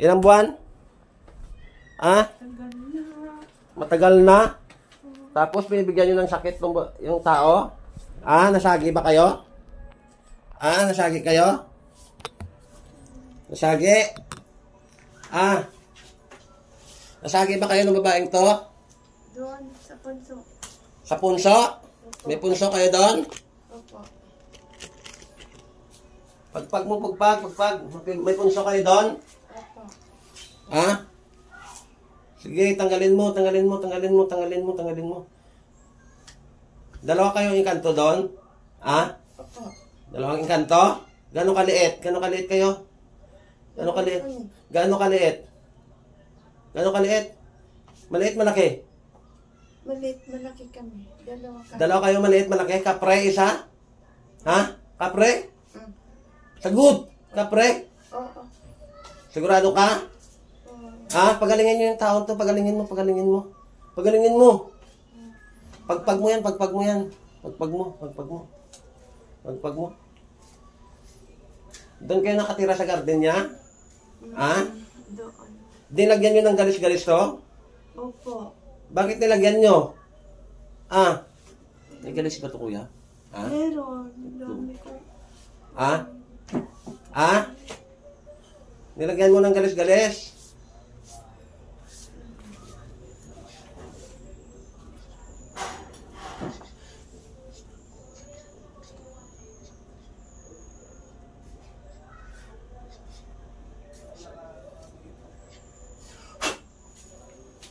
Ilang buwan? Ah? Matagal na. Tapos binibigyan nyo ng sakit yung tao? Ah, nasagi ba kayo? Ah, nasagi kayo? Nasagi? Ah. Nasagi ba kayo ng babaeng to? Doon, sa punso. Sa punso? May punso kayo doon? Opo. Pagpag mo, pagpag. May punso kayo doon? Opo. Ha? Sige, tanggalin mo. Dalawa kayong inkanto doon? Ha? Opo. Dalawang inkanto? Gano'ng kaliit? Gano'ng kaliit kayo? Gano'ng kaliit? Gano'ng kaliit? Gano'ng kaliit? Maliit, malaki? Maliit, malaki kami. Dalawa kami. Dalawa kayo maliit, malaki? Kapre, isa? Ha? Kapre? Sagot! Kapre? Oo. Sigurado ka? Ha? Pagalingin nyo yung taon to. Pagalingin mo. Pagpag mo yan. Pagpag mo. Doon kayo nakatira sa garden niya? Ha? Doon. Dinagyan nyo ng galis-galis to? Opo. Bakit nilagyan nyo? Ah? May galis ba to, kuya? Ha? Meron. Dami ko. Ha? Ha? Nilagyan mo ng galis-galis?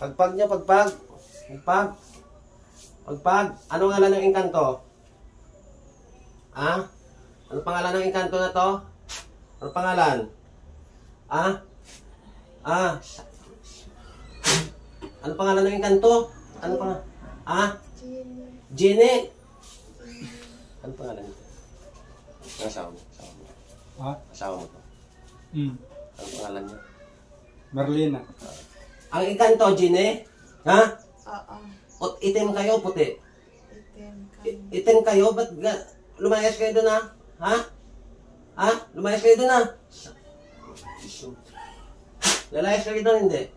Pagpag nyo, pagpag. Ano ngalan ng engkanto? Ha? Ano pangalan ng engkanto na to? Ano pangalan? Ha? Ano pangalan ng engkanto? Ano pangalan? Ha? Jenny? Ano pangalan nito? Ang asawa mo? Ha? Asawa mo to? Ano pangalan niya? Marlena. Ang engkanto, Jenny? Ha? Oo. Itim kayo, puti? Itim kami. Itim kayo? Ba't lumayas kayo doon, ha? Ha? Ha? Lumayas kayo doon, ha? Lalayas kayo doon, hindi?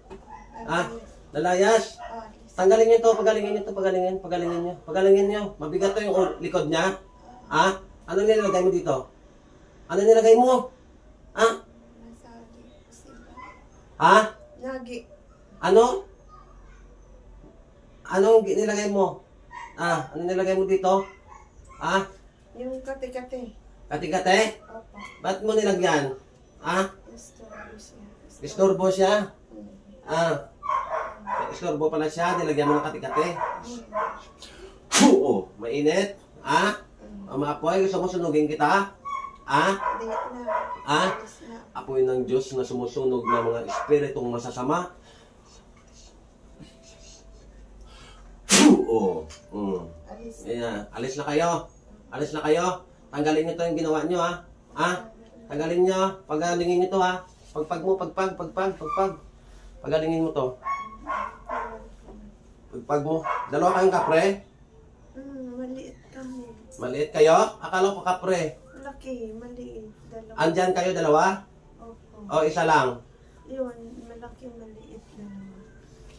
Ha? Lalayas? Tanggalin nyo ito, pagalingin nyo. Mabigat to yung likod niya. Ha? Ano nilagay mo dito? Ano nilagay mo? Ha? Nasagi. Sila. Ha? Nagi. Ano? Anong nilagay mo? Ano nilagay mo dito? Ha? Yung kati-kati. Kati-kati? Opo. Ba't mo nilagyan? Ha? Istorbo siya. Istorbo siya? Istorbo pala siya, nilagyan mo ng kati-kati. Oo, mainit. Maapoy, gusto mo sunugin kita? Di na. Alis na. Apoy ng Diyos na sumusunog ng mga espiritong masasama. Oo. Alis na. Ayan, alis na kayo. Tanggalin nyo to yung ginawa nyo, ha? Tanggalin nyo. Pagalingin nyo to, ha? Pagpag mo. Pagalingin mo to. Pagpag mo. Dalawa kayong kapre? Maliit kami. Maliit kayo? Akala ko kapre. Malaki, maliit. Dalawa. Andyan kayo dalawa? Opo. O isa lang? Yun, malaki, maliit. Dalawa.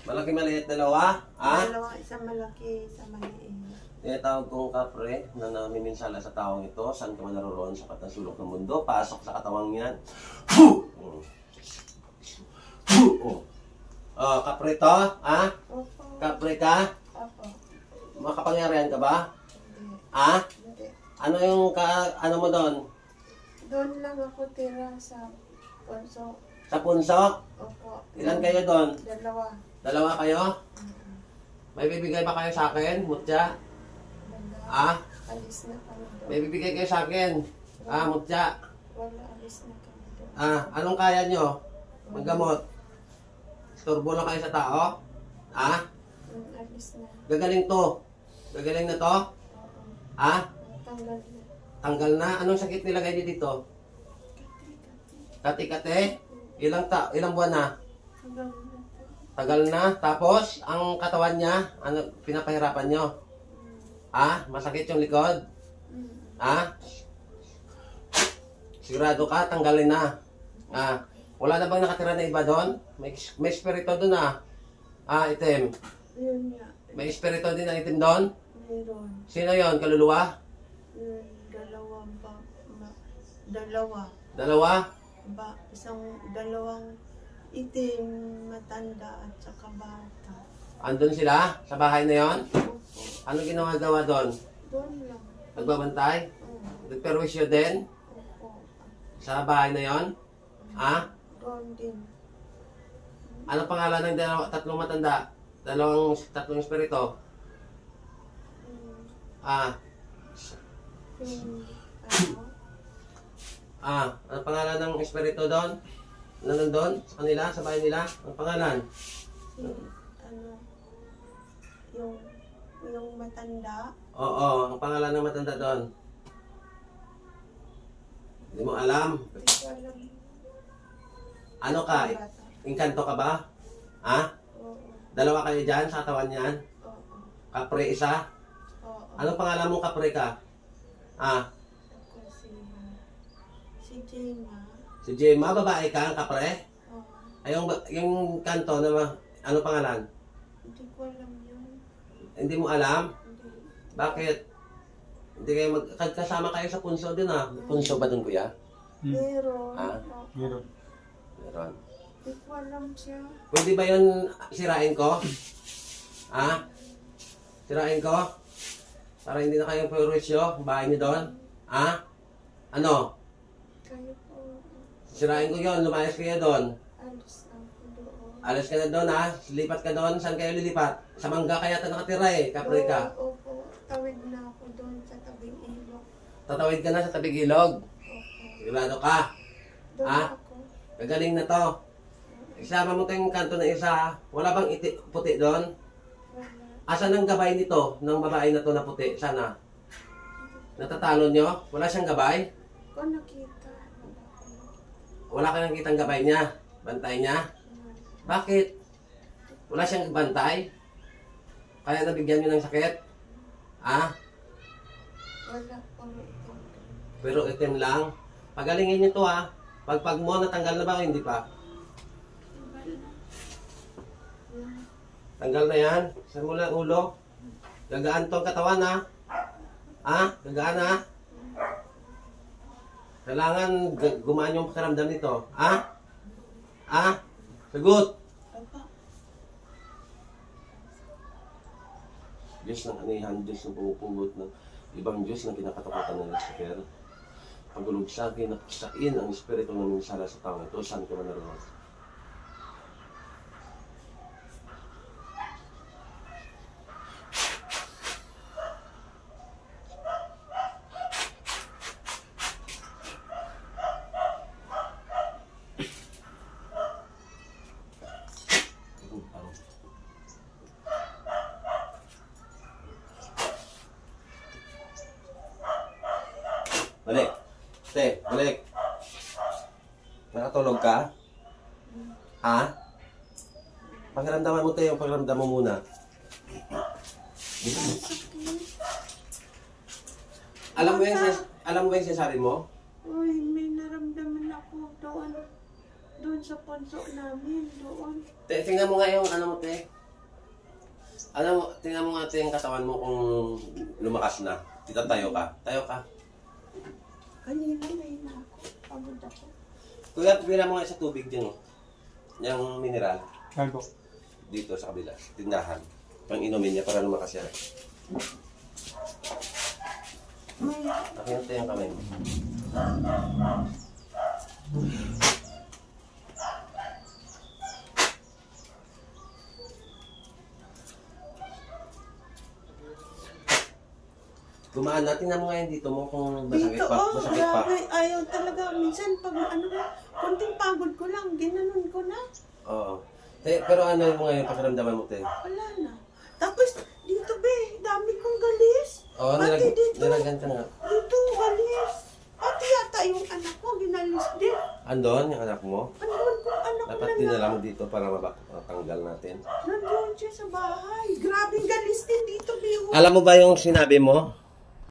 Malaki maliit dalawa? Ha? Dalawa, isa malaki, isa maliit. Tinatawag kong kapre na namiminsala sa taong ito. Saan ka man naroon sa sulok ng mundo? Pasok sa katawang yan. Kapre to? Ha? Opo. Kapre ka? Opo. Makapangyarihan ka ba? Hindi. Ha? Hindi. Ano yung ano mo doon? Doon lang ako tira sa punso. Sa punso? Opo. Ilan kayo doon? Dalawa. Dalawa kayo? May bibigay ba kayo sa akin, Mutya? Wala. Alis na kami doon. May bibigay kayo sa akin? Mutya? Wala, alis na kami doon. Anong kaya nyo? Maggamot? Turbo lang kayo sa tao? Alis na. Gagaling to? Gagaling na to? Oo. Tanggal na. Tanggal na? Anong sakit nilagay niyo dito? Kati-kati? Ilang buwan na? Tanggal na. Tagal na? Tapos, ang katawan niya, ano, pinapahirapan nyo? Masakit yung likod? Sigurado ka, tanggalin na. Wala na bang nakatira na iba doon? May espiritu doon ah. Itim. Yun nga. May espiritu din na itim doon? Meron. Sino yon? Kaluluwa? Dalawa. Dalawa? Dalawang itim, matanda at saka bata. Andun sila? Sa bahay na yon? Opo. Ano ginawa doon? Doon lang. Nagbabantay? Oo. Nagperwisyo din? Opo. Sa bahay na yon? Doon din. Ano pangalan ng tatlong matanda? Tatlong espiritu? Yung, Ano pangalan ng espiritu doon? Na nandun? Sa kanila? Sa bahay nila? Ang pangalan? yung matanda. Oo, ang pangalan ng matanda doon. Hindi mo alam? Hindi ko alam. Ano ka? Inkanto ka ba? Oo. Dalawa kayo dyan sa katawan niyan? Oo. Kapre isa? Oo. Anong pangalan mong kapre ka? Ako si Gemma. Si Gemma, babae ka, ang kapre? Oo. Yung kanto na ano pangalan? Hindi ko alam yun. Hindi mo alam? Hindi. Bakit? Hindi kayo kasama kayo sa punso din Punso ba dun kuya? Meron. Meron. Meron. Hindi ko alam siya. Pwede ba yun sirain ko? Sirain ko? Para hindi na kayo perwisyo, bahay niyo doon? Ano? Kayo po. Sirain ko yun, lumayas kayo doon. Alis ako doon. Alas ka na doon lipat ka doon. Saan kayo lilipat? Sa mangga kaya ito nakatira kapre ka. Opo. Tawid na ako doon sa tabing ilog. Tatawid ka na sa tabing ilog. Opo. Sigurado ka. Doon ako. Gagaling na to. Isama mo tayong kanto na isa. Wala bang puti doon? Wala. Asan ang gabay nito ng babae na to na puti? Sana? Natatalo nyo? Wala siyang gabay? Ko nakita. Wala ka nang kitang gabay niya? Bantay niya? Bakit? Wala siyang bantay? Kaya nabigyan nyo ng sakit? Wala po. Pero itim lang. Pagalingin nyo to Pag mo, natanggal na ba o hindi pa? Tanggal na yan. Saan mo lang ulo? Gagaan to ang katawan Gagaan Kailangan gumaan yung pakiramdam nito. Sagot! Diyos ng anihan, Diyos ng pumupugot ng ibang Diyos na kinakatakutan ng Lucifer. Pagulog sa akin, naksain ang espiritu ng minsala sa tao ito. Saan ka man naroon? Balik. Balik. Nakatulog ka? Pakiramdaman mo yung pakiramdam mo muna. Alam mo yung sinasabi mo? Uy, may naramdaman ako doon sa punso namin, doon. Tingnan mo nga yung mo, te. Tingnan mo nga yung katawan mo kung lumakas na. Tayo ka. Tayo ka. Kanina may na ako. Pagod ako. Kuya, pipila mo nga sa tubig din, yung mineral. Saan po? Dito sa kabila. Tindahan. Pang inumin niya para lumakas yan. Nakita yung kamay mo. Gumaan na. Tingnan mo ngayon dito mo kung masakit Dito, pa. Masakit pa. grabe. Ayaw talaga. Minsan, pag konting pagod ko lang, ginanon ko na. Oo. Pero ano mo ngayon pakiramdaman mo, te? Wala na. Tapos, dito be, dami kong galis. Oo, Pati dito. nilagyan ka nga. Dito, galis. Pati yata yung anak ko, ginalis din. Andon, yung anak mo? Andun ko, anak ko Dapat na dinala mo dito para matanggal natin. Nandun siya sa bahay. Grabing galis din dito, Biho. Alam mo ba yung sinabi mo?